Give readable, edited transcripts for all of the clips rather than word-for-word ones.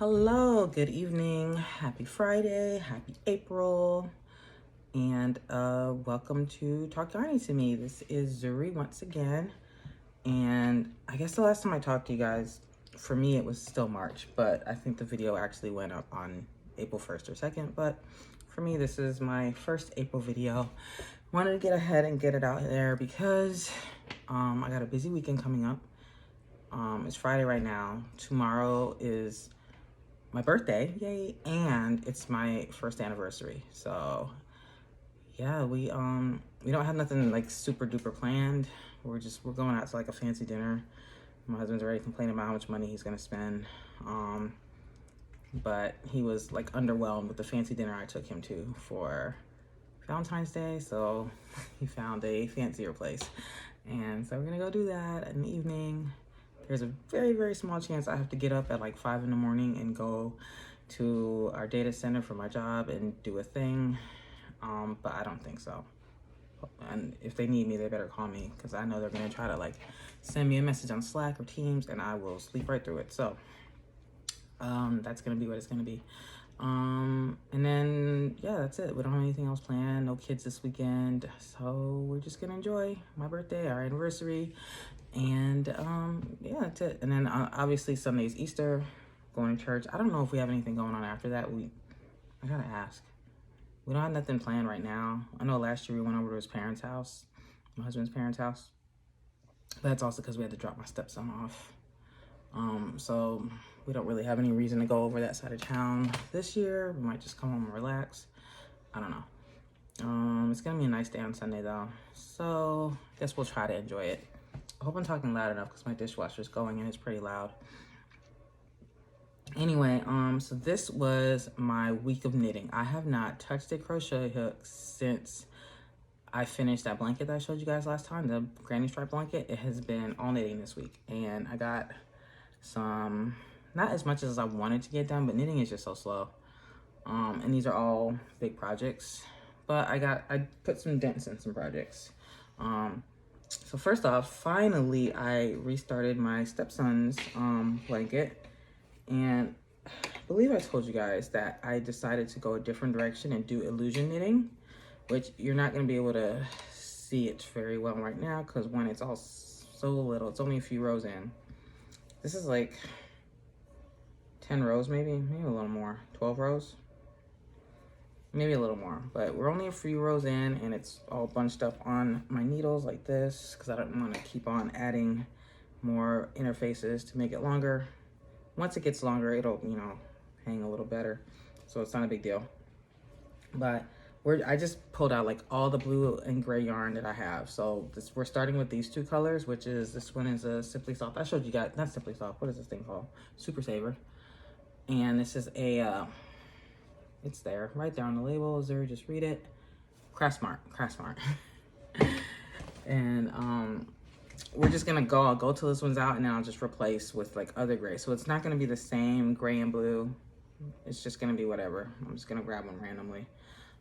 Hello, good evening, happy Friday, happy April, and welcome to Talk Yarny to Me. This is Zuri once again, and I guess the last time I talked to you guys, for me it was still March, but I think the video actually went up on April 1st or 2nd, but for me this is my first April video. Wanted to get ahead and get it out there because I got a busy weekend coming up. It's Friday right now. Tomorrow is my birthday, yay, and it's my first anniversary. So yeah, we don't have nothing like super duper planned. We're going out to like a fancy dinner. My husband's already complaining about how much money he's gonna spend. But he was like underwhelmed with the fancy dinner I took him to for Valentine's Day, so he found a fancier place. And so we're gonna go do that in the evening. There's a very, very small chance I have to get up at like 5 in the morning and go to our data center for my job and do a thing, but I don't think so. And if they need me, they better call me, because I know they're gonna try to like send me a message on Slack or Teams, and I will sleep right through it. So that's gonna be what it's gonna be. And then yeah, that's it. We don't have anything else planned, no kids this weekend, so we're just gonna enjoy my birthday, our anniversary, and yeah, that's it. And then obviously Sunday's Easter, going to church. I don't know if we have anything going on after that. I gotta ask. We don't have nothing planned right now. I know last year we went over to his parents' house, my husband's parents' house, but that's also because we had to drop my stepson off. So we don't really have any reason to go over that side of town this year. We might just come home and relax. I don't know. It's gonna be a nice day on Sunday though, so I guess we'll try to enjoy it. I hope I'm talking loud enough because my dishwasher's going and it's pretty loud. Anyway, so this was my week of knitting. I have not touched a crochet hook since I finished that blanket that I showed you guys last time, the granny stripe blanket. It has been all knitting this week, and I got some, not as much as I wanted to get done, but knitting is just so slow. And these are all big projects, but I put some dents in some projects. So first off, finally, I restarted my stepson's blanket, and I believe I told you guys that I decided to go a different direction and do illusion knitting, which you're not going to be able to see it very well right now because one, it's all so little. It's only a few rows in. This is like 10 rows, maybe a little more, 12 rows. Maybe a little more, but we're only a few rows in, and it's all bunched up on my needles like this because I don't want to keep on adding more interfaces to make it longer. Once it gets longer, it'll, hang a little better, so it's not a big deal. But I just pulled out like all the blue and gray yarn that I have. So we're starting with these two colors, which is, this one is a Simply Soft. I showed you guys, not Simply Soft, what is this thing called? Super Saver. And this is a, it's there, right there on the label. Zuri, just read it. Craft Smart. And we're just gonna I'll go till this one's out, and then I'll just replace with like other gray. So it's not gonna be the same gray and blue. It's just gonna be whatever. I'm just gonna grab one randomly.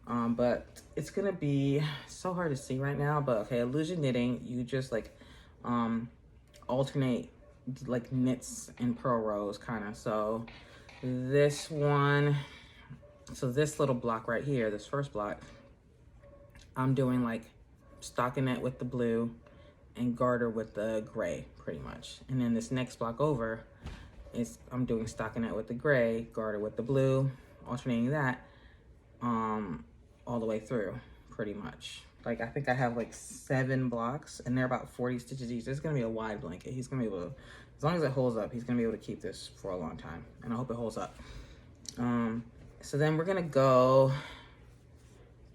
But it's gonna be so hard to see right now, but okay, illusion knitting, you just like alternate like knits and purl rows kind of. So this one, so this little block right here, this first block, I'm doing like stockinette with the blue and garter with the gray, pretty much. And then this next block over is I'm doing stockinette with the gray, garter with the blue, alternating that all the way through, pretty much. Like I think I have like 7 blocks, and they're about 40 stitches each. This is gonna be a wide blanket. He's gonna be able to, as long as it holds up, he's gonna be able to keep this for a long time, and I hope it holds up. So then we're gonna go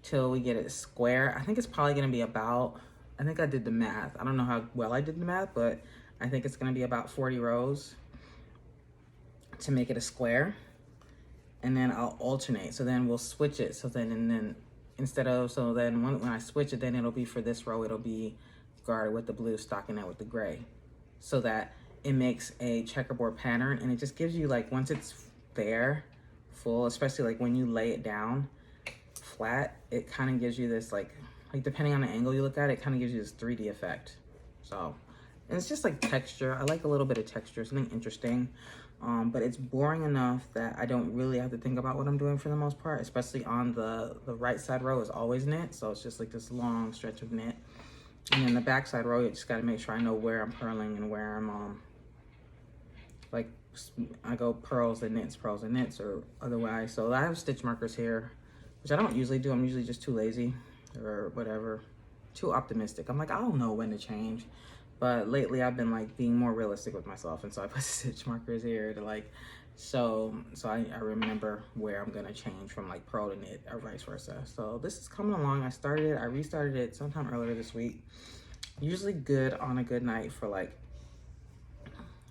till we get it square. I think it's probably gonna be about, I think I did the math. I don't know how well I did the math, but I think it's gonna be about 40 rows to make it a square. And then I'll alternate. So then we'll switch it. So then, when I switch it, then it'll be for this row, it'll be garter with the blue, stockinette with the gray. So that it makes a checkerboard pattern, and it just gives you like, once it's there, full, especially like when you lay it down flat, it kind of gives you this like depending on the angle you look at it, kind of gives you this 3D effect. So, and it's just like texture. I like a little bit of texture, something interesting. But it's boring enough that I don't really have to think about what I'm doing for the most part, especially on the right side row is always knit. So it's just like this long stretch of knit. And then the back side row, you just got to make sure I know where I'm purling and where I'm, like, I go pearls and knits or otherwise. So I have stitch markers here, which I don't usually do. I'm usually just too lazy or whatever, too optimistic. I'm like, I don't know when to change. But lately I've been like being more realistic with myself. And so I put stitch markers here to like, so I remember where I'm gonna change from like pearl to knit or vice versa. So this is coming along. I restarted it sometime earlier this week. Usually good on a good night for like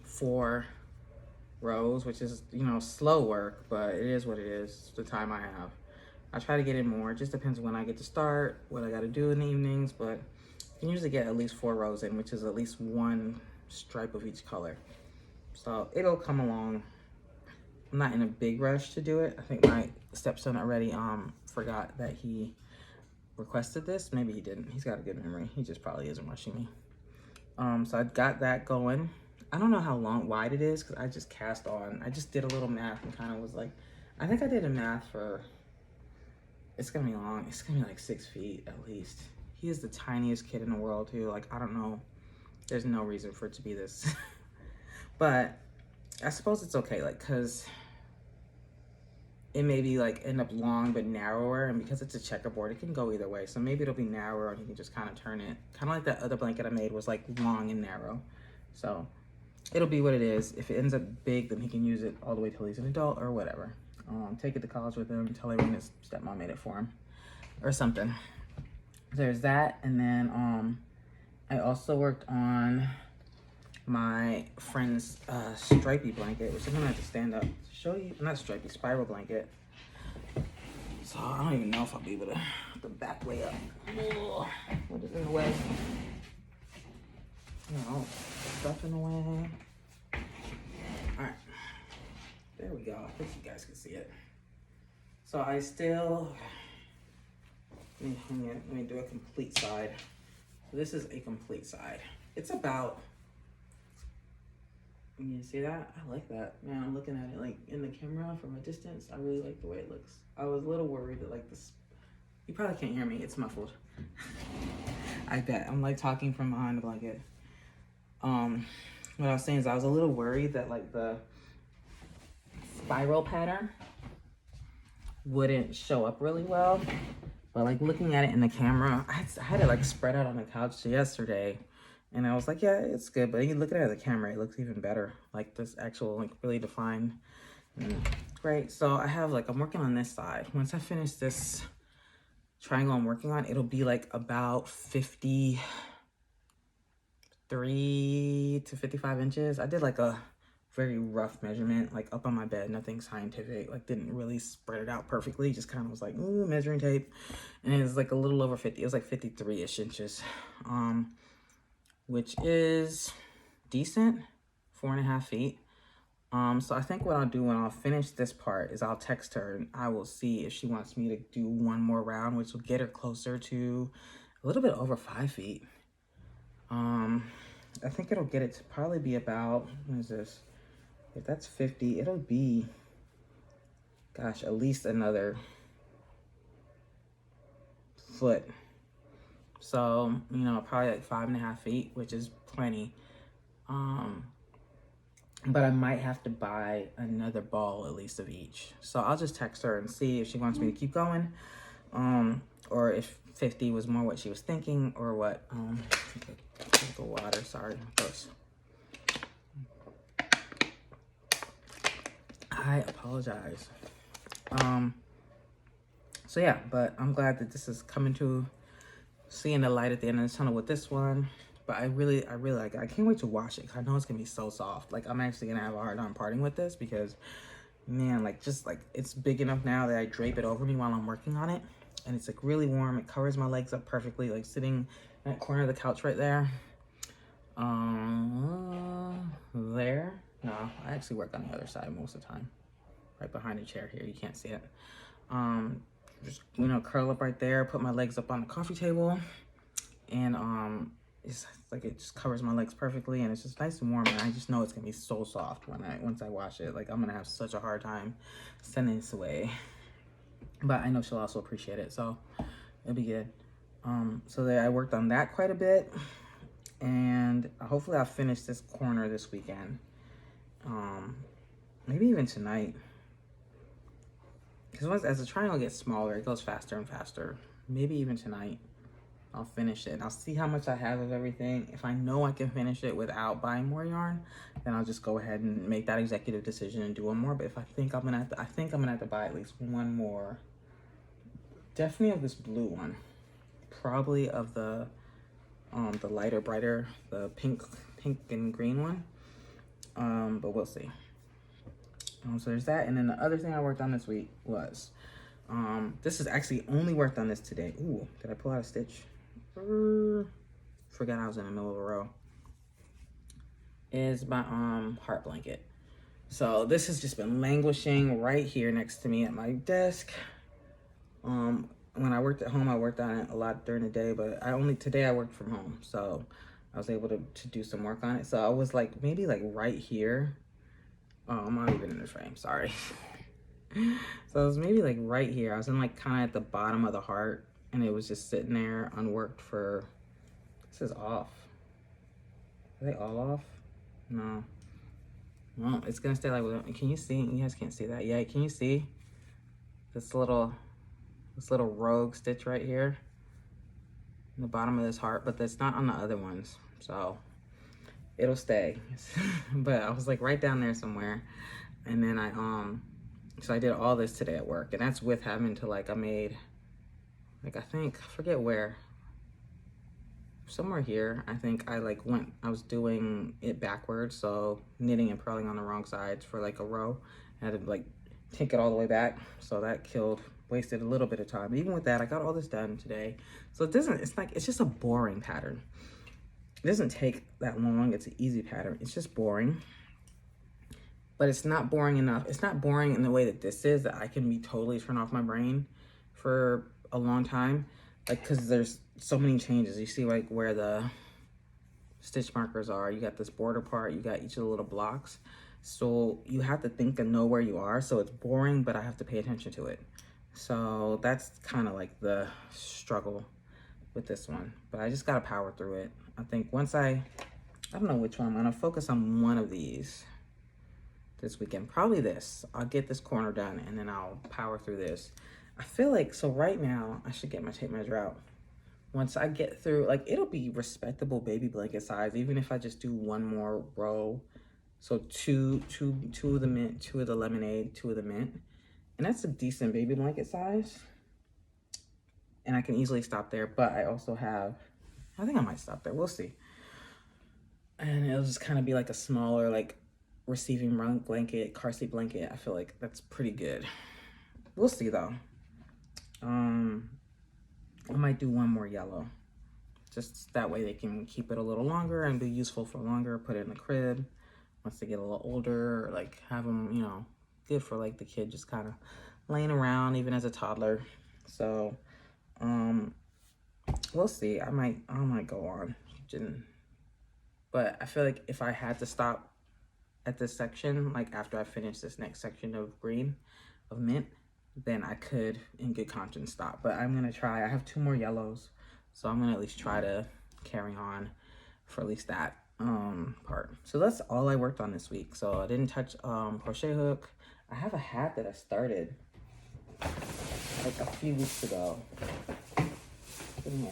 4 rows, which is, you know, slow work, but it is what it is, the time I have. I try to get in more. It just depends when I get to start, what I got to do in the evenings, but you can usually get at least 4 rows in, which is at least 1 stripe of each color. So it'll come along. I'm not in a big rush to do it. I think my stepson already forgot that he requested this. Maybe he didn't. He's got a good memory. He just probably isn't rushing me. So I got that going. I don't know how wide it is because I just cast on. I just did a little math and kind of was like, I think I did a math for, it's gonna be long. It's gonna be like 6 feet at least. He is the tiniest kid in the world too. Like, I don't know. There's no reason for it to be this. But I suppose it's okay, like, cause it may be like end up long but narrower, and because it's a checkerboard, it can go either way. So maybe it'll be narrower and you can just kind of turn it. Kind of like that other blanket I made was like long and narrow. So it'll be what it is. If it ends up big, then he can use it all the way till he's an adult or whatever. Take it to college with him, tell everyone his stepmom made it for him or something. There's that. And then I also worked on my friend's stripey blanket, which I'm gonna have to stand up to show you. Not stripey, spiral blanket. So I don't even know if I'll be able to back way up. Ugh, what is in the way? No, stuff in the way. Alright. There we go. I think you guys can see it. So I still, let me do a complete side. So this is a complete side. It's about, you see that? I like that. Man, I'm looking at it like in the camera from a distance. I really like the way it looks. I was a little worried that like this, you probably can't hear me. It's muffled. I bet. I'm like talking from behind the blanket. What I was saying is I was a little worried that like the spiral pattern wouldn't show up really well. But like looking at it in the camera, I had it like spread out on the couch yesterday. And I was like, yeah, it's good. But you look at it at the camera, it looks even better. Like this actual, like really defined. Great. So I have like, I'm working on this side. Once I finish this triangle I'm working on, it'll be like about 53 to 55 inches. I did like a very rough measurement, like up on my bed, nothing scientific, like didn't really spread it out perfectly, just kind of was like, ooh, measuring tape. And it was like a little over 50, it was like 53-ish inches, which is decent, 4.5 feet. So I think what I'll do when I'll finish this part is I'll text her and I will see if she wants me to do one more round, which will get her closer to a little bit over 5 feet. I think it'll get it to probably be about, what is this? If that's 50, it'll be, gosh, at least another foot. So, you know, probably like 5.5 feet, which is plenty. But I might have to buy another ball at least of each. So I'll just text her and see if she wants me to keep going. Or if 50 was more what she was thinking or what. The water, sorry, gross. I apologize. So yeah, but I'm glad that this is coming to seeing the light at the end of the tunnel with this one. But I really like it. I can't wait to wash it because I know it's gonna be so soft. Like I'm actually gonna have a hard time parting with this because, man, like just like it's big enough now that I drape it over me while I'm working on it, and it's like really warm. It covers my legs up perfectly. Like sitting in that corner of the couch right there. There. No, I actually work on the other side most of the time. Right behind the chair here. You can't see it. Just, you know, curl up right there. Put my legs up on the coffee table. And it's like it just covers my legs perfectly, and it's just nice and warm, and I just know it's gonna be so soft once I wash it. Like, I'm gonna have such a hard time sending this away, but I know she'll also appreciate it, so it'll be good. So there, I worked on that quite a bit, and hopefully I'll finish this corner this weekend. Maybe even tonight, because as the triangle gets smaller, it goes faster and faster. Maybe even tonight I'll finish it. I'll see how much I have of everything. If I know I can finish it without buying more yarn, then I'll just go ahead and make that executive decision and do one more. But if I think I'm gonna have to buy at least one more. Definitely of this blue one. Probably of the lighter, brighter, the pink and green one. But we'll see. So there's that. And then the other thing I worked on this week was, this is actually only worked on this today. Ooh, did I pull out a stitch? Forgot I was in the middle of a row. Is my heart blanket. So this has just been languishing right here next to me at my desk. When I worked at home, I worked on it a lot during the day, but today I worked from home, so I was able to do some work on it. So I was like, maybe like right here. Oh, I'm not even in the frame, sorry. So it was maybe like right here. I was in like kind of at the bottom of the heart, and it was just sitting there unworked for, this is off. Are they all off? No. Well, it's gonna stay like that. Can you see? You guys can't see that. Yeah, can you see this little rogue stitch right here in the bottom of this heart? But that's not on the other ones, so it'll stay. But I was like right down there somewhere, and then so I did all this today at work, and that's with having to like, I made like, I forget where, somewhere here, I think I was doing it backwards, so knitting and purling on the wrong sides for like a row. I had to like take it all the way back, so that wasted a little bit of time. Even with that, I got all this done today. So it's just a boring pattern. It doesn't take that long. It's an easy pattern. It's just boring, but it's not boring enough. It's not boring in the way that this is, that I can be totally turn off my brain for a long time. Like, cause there's so many changes. You see like where the stitch markers are, you got this border part, you got each of the little blocks. So you have to think and know where you are. So it's boring, but I have to pay attention to it. So that's kind of like the struggle with this one, but I just gotta power through it. I think once I don't know which one, I'm gonna focus on one of these this weekend. Probably this. I'll get this corner done, and then I'll power through this. I feel like, so right now, I should get my tape measure out. Once I get through, like, it'll be respectable baby blanket size, even if I just do one more row. So two of the mint, 2 of the lemonade, 2 of the mint. And that's a decent baby blanket size. And I can easily stop there, but I also have, I think I might stop there, we'll see. And it'll just kind of be like a smaller, like, receiving blanket, car seat blanket. I feel like that's pretty good. We'll see though. I might do one more yellow. Just that way they can keep it a little longer and be useful for longer. Put it in the crib once they get a little older, or like have them, you know, good for like the kid just kind of laying around even as a toddler. So, we'll see. I might go on. But I feel like if I had to stop at this section, like after I finish this next section of mint, then I could in good conscience stop. But I'm gonna try. I have 2 more yellows, so I'm gonna at least try to carry on for at least that part. So that's all I worked on this week. So I didn't touch crochet hook. I have a hat that I started like a few weeks ago. Yeah.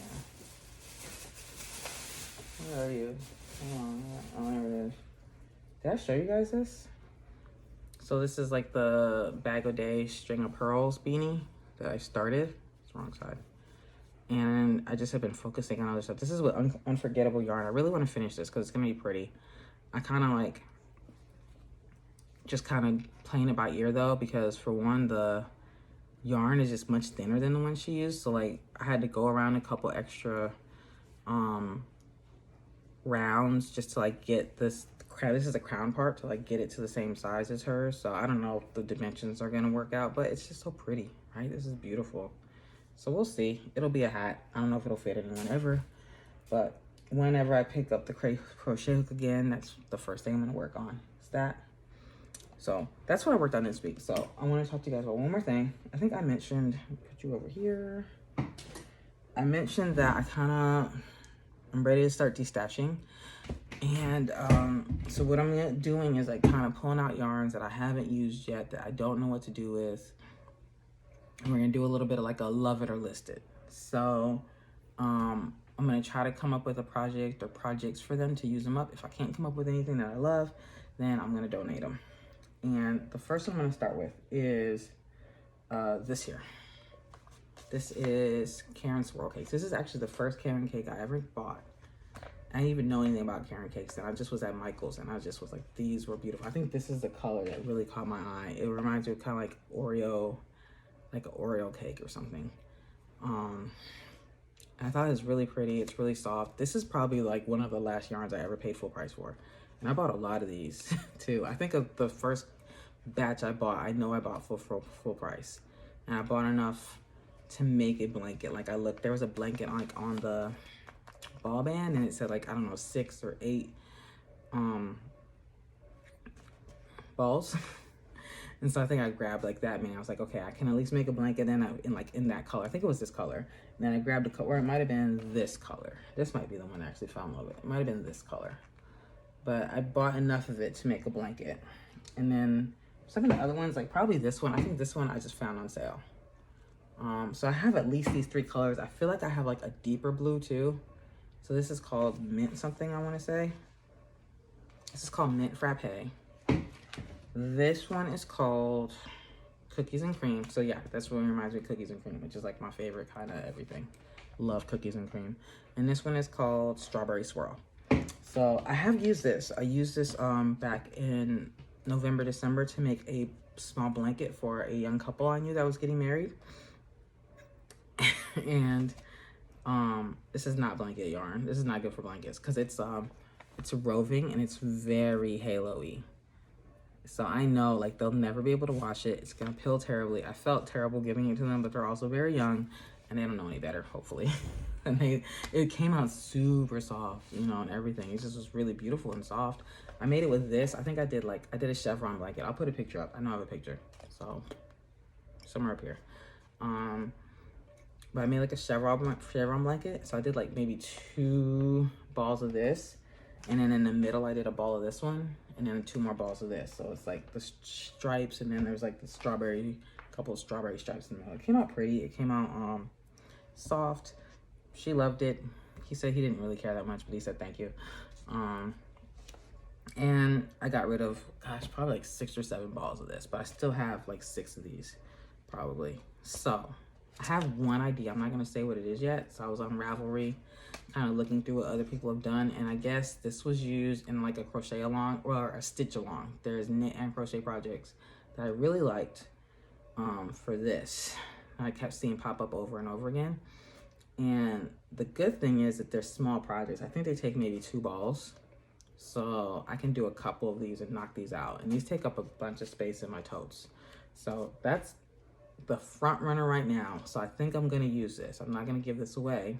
Where are you? Oh, there it is. Did I show you guys this? So this is like the Bag O' Day String of Pearls beanie that I started. It's the wrong side. And I just have been focusing on other stuff. This is with Unforgettable yarn. I really want to finish this because it's going to be pretty. I kind of like just kind of playing it by ear though, because for one, the yarn is just much thinner than the one she used. So like I had to go around a couple extra rounds just to like get this is the crown part, to like get it to the same size as hers. So I don't know if the dimensions are gonna work out, but it's just so pretty, right? This is beautiful. So we'll see. It'll be a hat. I don't know if it'll fit anyone ever, but whenever I pick up the crochet hook again, that's the first thing I'm gonna work on, is that. So that's what I worked on this week. So I want to talk to you guys about one more thing. I think I mentioned, put you over here. I mentioned that I'm ready to start destashing. And so what I'm doing is like kind of pulling out yarns that I haven't used yet, that I don't know what to do with. And we're gonna do a little bit of like a love it or list it. So I'm gonna try to come up with a project or projects for them to use them up. If I can't come up with anything that I love, then I'm gonna donate them. And the first one I'm gonna start with is this here. This is Caron Swirl Cakes. This is actually the first Caron cake I ever bought. I didn't even know anything about Caron cakes, and I just was at Michael's and I just was like, these were beautiful. I think this is the color that really caught my eye. It reminds me of kind of like Oreo, like an Oreo cake or something. I thought it was really pretty. It's really soft. This is probably like one of the last yarns I ever paid full price for. And I bought a lot of these too. I think of the first batch I bought, I know I bought full price. And I bought enough to make a blanket. Like I looked, there was a blanket like on the ball band and it said like, I don't know, 6 or 8 balls. And so I think I grabbed like that many. I was like, okay, I can at least make a blanket in that color. I think it was this color. And then I grabbed a color, or it might have been this color. This might be the one I actually fell in love with. It might have been this color. But I bought enough of it to make a blanket. And then some of the other ones, like probably this one, I think this one I just found on sale. So I have at least these 3 colors. I feel like I have like a deeper blue too. So this is called Mint something, I want to say. This is called Mint Frappe. This one is called Cookies and Cream. So yeah, that's what reminds me of Cookies and Cream, which is like my favorite kind of everything. Love Cookies and Cream. And this one is called Strawberry Swirl. So I have used this. I used this back in November, December to make a small blanket for a young couple I knew that was getting married. And this is not blanket yarn. This is not good for blankets because it's roving and it's very halo-y. So I know like they'll never be able to wash it. It's gonna peel terribly. I felt terrible giving it to them, but they're also very young and they don't know any better, hopefully. And it came out super soft, you know, and everything. It just was really beautiful and soft. I made it with this. I think I did a chevron blanket. I'll put a picture up. I know I have a picture. So somewhere up here. But I made like a chevron blanket. So I did like maybe 2 balls of this. And then in the middle, I did a ball of this one. And then 2 more balls of this. So it's like the stripes. And then there's like the couple of strawberry stripes in the middle. It came out pretty. It came out soft. She loved it. He said he didn't really care that much, but he said thank you. And I got rid of, gosh, probably like 6 or 7 balls of this. But I still have like 6 of these, probably. So I have one idea. I'm not going to say what it is yet. So I was on Ravelry, kind of looking through what other people have done. And I guess this was used in like a crochet along or a stitch along. There's knit and crochet projects that I really liked for this. I kept seeing pop up over and over again. And the good thing is that they're small projects. I think they take maybe 2 balls. So I can do a couple of these and knock these out. And these take up a bunch of space in my totes. So that's the front runner right now. So I think I'm going to use this. I'm not going to give this away.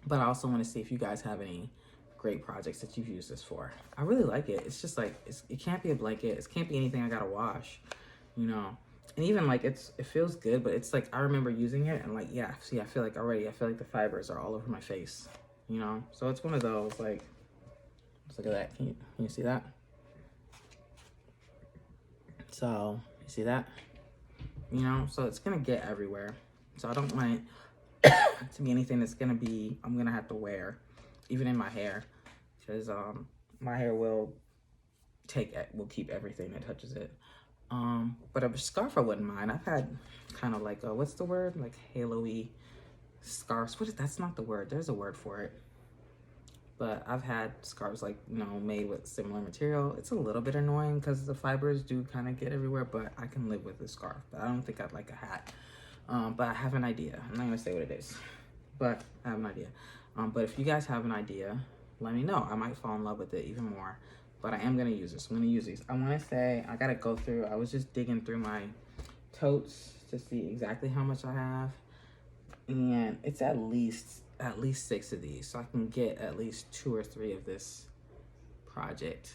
But I also want to see if you guys have any great projects that you've used this for. I really like it. It's just like, it can't be a blanket. It can't be anything I got to wash, you know. And even like it feels good, but it's like I remember using it and like, yeah, see, I feel like the fibers are all over my face, you know. So it's one of those like, let's look at that. Can you see that? So you see that, you know. So it's gonna get everywhere. So I don't want it to be anything that's gonna be I'm gonna have to wear, even in my hair, because my hair will keep everything that touches it. But a scarf I wouldn't mind. I've had kind of like a, what's the word? Like halo-y scarves. That's not the word. There's a word for it. But I've had scarves like, you know, made with similar material. It's a little bit annoying because the fibers do kind of get everywhere, but I can live with this scarf. But I don't think I'd like a hat. But I have an idea. I'm not gonna say what it is, but I have an idea. But if you guys have an idea, let me know. I might fall in love with it even more. But I am going to use this. I'm going to use these. I want to say, I got to go through. I was just digging through my totes to see exactly how much I have. And it's at least at least 6 of these so I can get at least 2 or 3 of this project.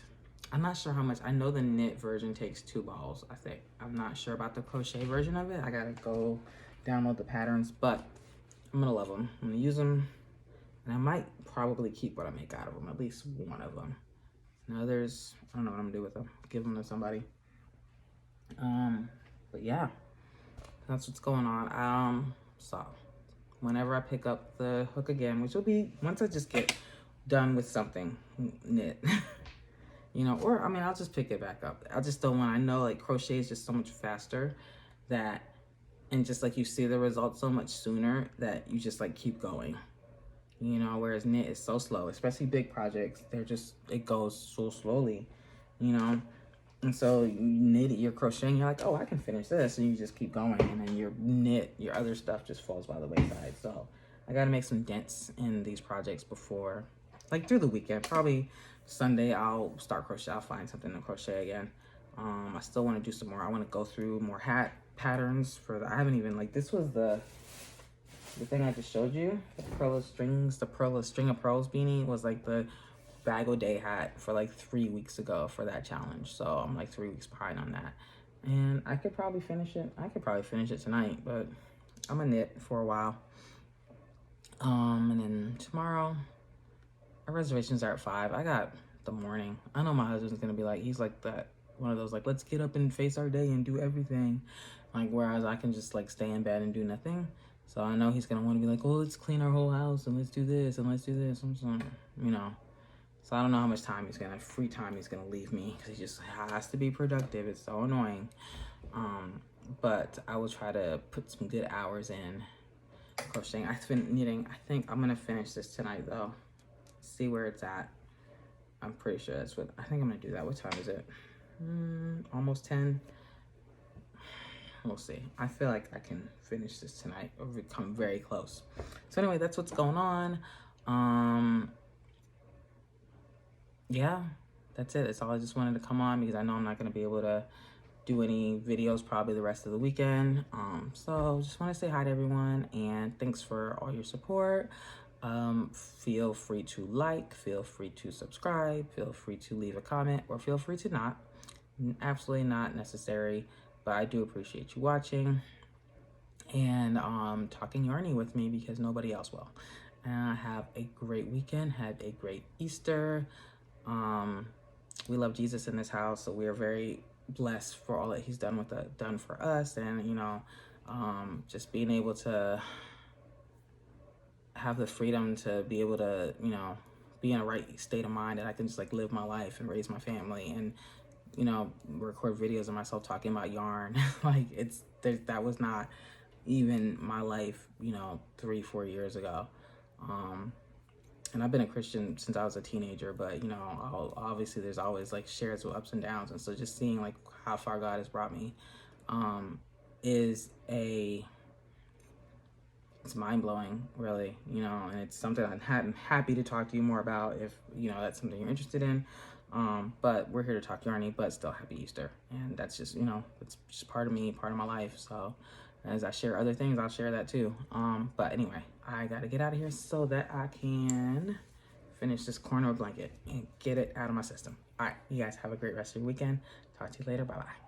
I'm not sure how much. I know the knit version takes 2 balls, I think. I'm not sure about the crochet version of it. I gotta go download the patterns, but I'm gonna love them. I'm gonna use them, and I might probably keep what I make out of them, at least one of them. And others, I don't know what I'm gonna do with them. Give them to somebody. But yeah, that's what's going on. So whenever I pick up the hook again, which will be once I just get done with something knit, you know, or I mean, I'll just pick it back up. I just don't want, I know like crochet is just so much faster that, and just like you see the results so much sooner that you just like keep going, you know, whereas knit is so slow, especially big projects. They're just, it goes so slowly, you know. And so you knit it, you're crocheting, you're like, oh, I can finish this, and you just keep going, and then your knit, your other stuff just falls by the wayside. So I gotta make some dents in these projects before, like through the weekend. Probably Sunday I'll start crochet. I'll find something to crochet again. I still want to do some more. I want to go through more hat patterns for the, I haven't even, like, this was the thing I just showed you, the Perla strings, the Perla string of pearls beanie was like the bag o' day hat for like 3 weeks ago for that challenge. So I'm like 3 weeks behind on that, and I could probably finish it. I could probably finish it tonight, but I'm gonna knit for a while. And then tomorrow our reservations are at 5. I got the morning. I know my husband's gonna be like, he's like that one of those like, let's get up and face our day and do everything, like, whereas I can just like stay in bed and do nothing. So I know he's gonna want to be like, oh, let's clean our whole house and let's do this and let's do this. I'm just, you know. So I don't know how much time he's gonna, free time he's gonna leave me, because he just has to be productive. It's so annoying. But I will try to put some good hours in crocheting. I've been knitting. I think I'm gonna finish this tonight though. See where it's at. I'm pretty sure that's what, I think I'm gonna do that. What time is it? Almost 10. We'll see. I feel like I can finish this tonight or come very close. So anyway, that's what's going on. Yeah, that's it. That's all I just wanted to come on, because I know I'm not going to be able to do any videos probably the rest of the weekend. So just want to say hi to everyone, and thanks for all your support. Feel free to like, feel free to subscribe, feel free to leave a comment, or feel free to not. Absolutely not necessary, but I do appreciate you watching and talking yarny with me, because nobody else will. And have a great weekend. Had a great Easter. We love Jesus in this house, so we are very blessed for all that he's done for us, and you know, just being able to have the freedom to be able to, you know, be in a right state of mind that I can just like live my life and raise my family, and you know, record videos of myself talking about yarn. Like, that was not even my life, you know, 3-4 years ago. And I've been a Christian since I was a teenager, but you know, obviously there's always like shares with ups and downs. And so just seeing like how far God has brought me, it's mind blowing, really, you know, and it's something I'm happy to talk to you more about if, you know, that's something you're interested in. But we're here to talk yarny, but still happy Easter. And that's just, you know, it's just part of me, part of my life. So as I share other things, I'll share that too. But anyway, I gotta get out of here so that I can finish this corner blanket and get it out of my system. All right, you guys have a great rest of your weekend. Talk to you later. Bye-bye.